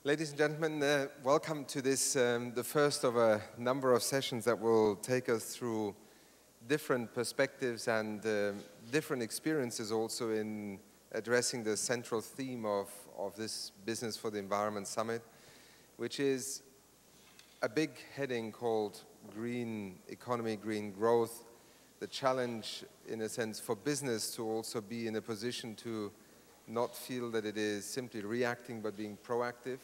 Ladies and gentlemen, welcome to this, the first of a number of sessions that will take us through different perspectives and different experiences also in addressing the central theme of this Business for the Environment Summit, which is a big heading called Green Economy, Green Growth, the challenge, in a sense, for business to also be in a position to not feel that it is simply reacting but being proactive.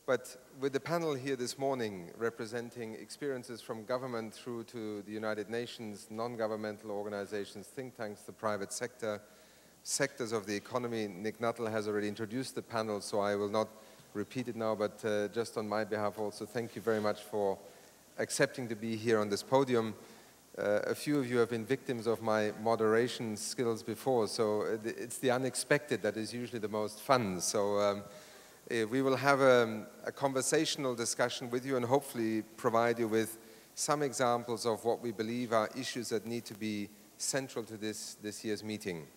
But with the panel here this morning representing experiences from government through to the United Nations, non-governmental organizations, think tanks, the private sector, sectors of the economy, Nick Nuttall has already introduced the panel, so I will not repeat it now, but just on my behalf also, thank you very much for accepting to be here on this podium. A few of you have been victims of my moderation skills before, so it's the unexpected that is usually the most fun. So we will have a conversational discussion with you and hopefully provide you with some examples of what we believe are issues that need to be central to this year's meeting.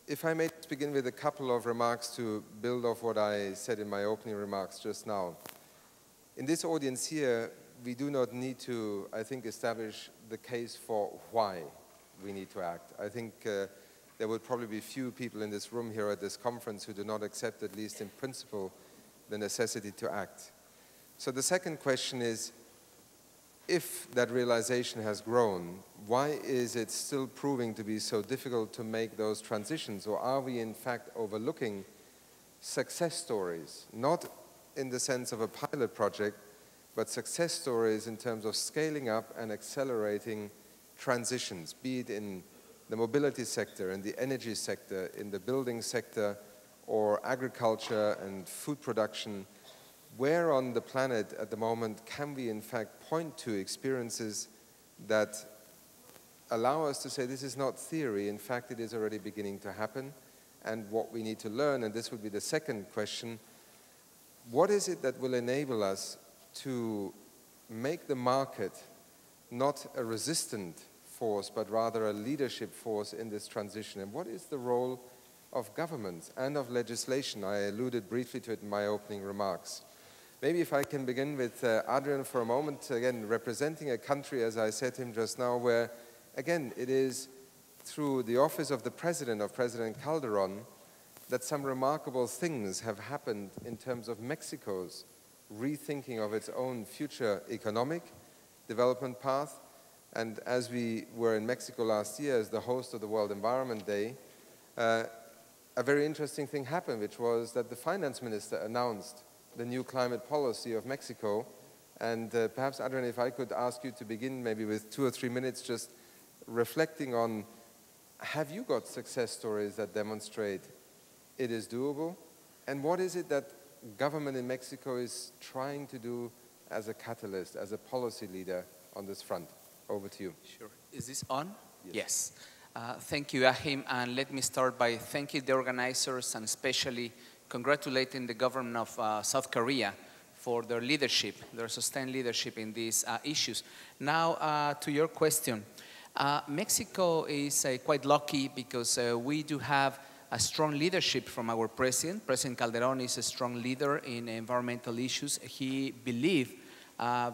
If I may begin with a couple of remarks to build off what I said in my opening remarks just now. In this audience here, we do not need to, I think, establish the case for why we need to act. I think there would probably be few people in this room here at this conference who do not accept, at least in principle, the necessity to act. So the second question is, if that realization has grown, why is it still proving to be so difficult to make those transitions? Or are we in fact overlooking success stories, not in the sense of a pilot project, but success stories in terms of scaling up and accelerating transitions, be it in the mobility sector, in the energy sector, in the building sector, or agriculture and food production. Where on the planet at the moment can we in fact point to experiences that allow us to say this is not theory, in fact it is already beginning to happen, and what we need to learn, and this would be the second question, what is it that will enable us to make the market not a resistant force, but rather a leadership force in this transition? And what is the role of governments and of legislation? I alluded briefly to it in my opening remarks. Maybe if I can begin with Adrian for a moment, again, representing a country, as I said to him just now, where, again, it is through the office of the President, of President Calderon, that some remarkable things have happened in terms of Mexico's rethinking of its own future economic development path. And as we were in Mexico last year as the host of the World Environment Day, a very interesting thing happened, which was that the finance minister announced the new climate policy of Mexico. And perhaps, Adrian, if I could ask you to begin maybe with 2 or 3 minutes just reflecting on, have you got success stories that demonstrate it is doable? And what is it that government in Mexico is trying to do as a catalyst, as a policy leader on this front? Over to you. Sure. Is this on? Yes. Thank you, Achim. And let me start by thanking the organizers and especially congratulating the government of South Korea for their leadership, their sustained leadership in these issues. Now, to your question. Mexico is quite lucky because we do have a strong leadership from our president. President Calderon is a strong leader in environmental issues. He believes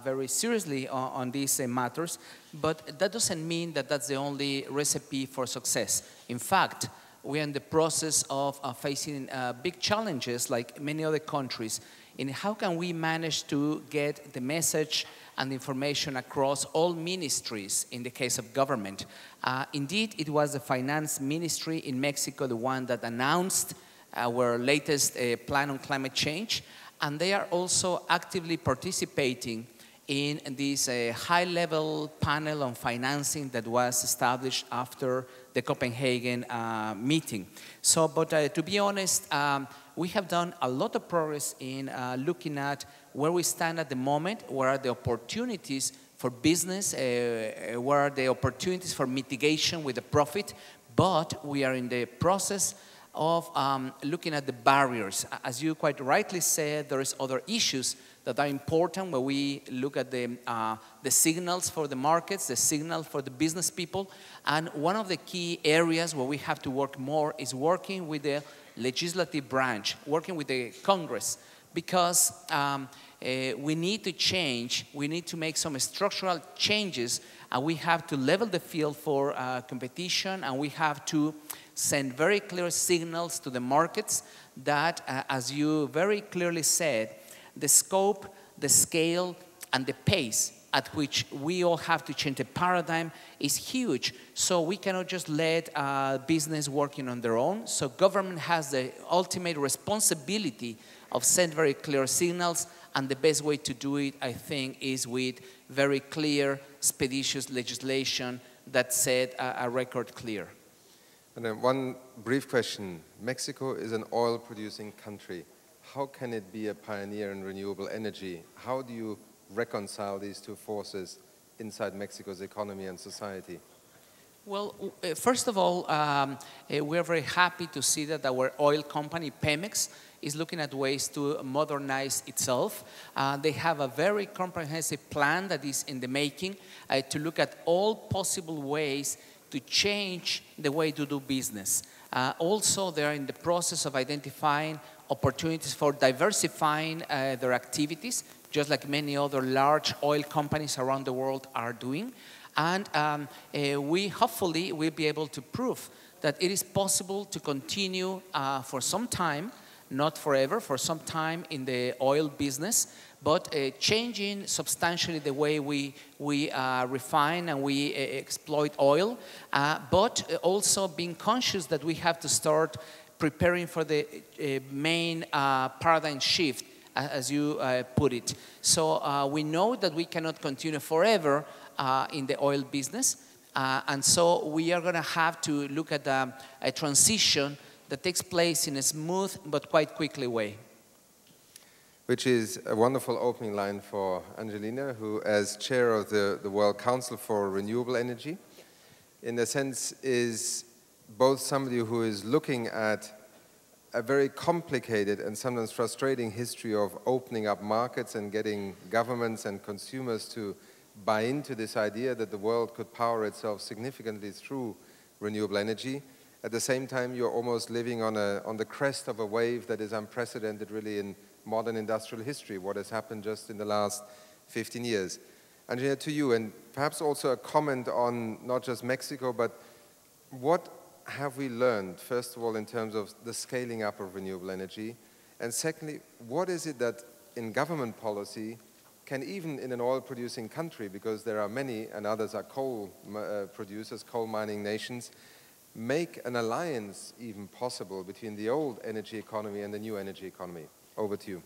very seriously on these matters, but that doesn't mean that that's the only recipe for success. In fact, we are in the process of facing big challenges like many other countries in how can we manage to get the message and information across all ministries in the case of government. Indeed, it was the finance ministry in Mexico, the one that announced our latest plan on climate change. And they are also actively participating in this high-level panel on financing that was established after the Copenhagen meeting. So, but to be honest, we have done a lot of progress in looking at where we stand at the moment, where are the opportunities for business, where are the opportunities for mitigation with the profit, but we are in the process of looking at the barriers. As you quite rightly said, there is other issues that are important when we look at the signals for the markets, the signal for the business people. And one of the key areas where we have to work more is working with the legislative branch, working with the Congress, because we need to change, we need to make some structural changes, and we have to level the field for competition, and we have to send very clear signals to the markets that, as you very clearly said, the scope, the scale, and the pace at which we all have to change the paradigm is huge. So we cannot just let business working on their own. So government has the ultimate responsibility of sending very clear signals, and the best way to do it, I think, is with very clear, expeditious legislation that set a record clear. And then one brief question. Mexico is an oil-producing country. How can it be a pioneer in renewable energy? How do you reconcile these two forces inside Mexico's economy and society? Well, first of all, we're very happy to see that our oil company, Pemex, is looking at ways to modernize itself. They have a very comprehensive plan that is in the making to look at all possible ways to change the way to do business. Also, they're in the process of identifying opportunities for diversifying their activities, just like many other large oil companies around the world are doing. And we hopefully will be able to prove that it is possible to continue for some time, not forever, for some time in the oil business, but changing substantially the way we refine and we exploit oil, but also being conscious that we have to start preparing for the main paradigm shift, as you put it. So we know that we cannot continue forever in the oil business, and so we are going to have to look at a transition that takes place in a smooth but quite quickly way. Which is a wonderful opening line for Angelina, who, as chair of the World Council for Renewable Energy, in a sense is both somebody who is looking at a very complicated and sometimes frustrating history of opening up markets and getting governments and consumers to buy into this idea that the world could power itself significantly through renewable energy. At the same time, you're almost living on the crest of a wave that is unprecedented really in modern industrial history, what has happened just in the last 15 years. Angelina, to you, and perhaps also a comment on not just Mexico, but what have we learned, first of all, in terms of the scaling up of renewable energy? And secondly, what is it that in government policy can, even in an oil-producing country, because there are many, and others are coal producers, coal mining nations, make an alliance even possible between the old energy economy and the new energy economy? Over to you.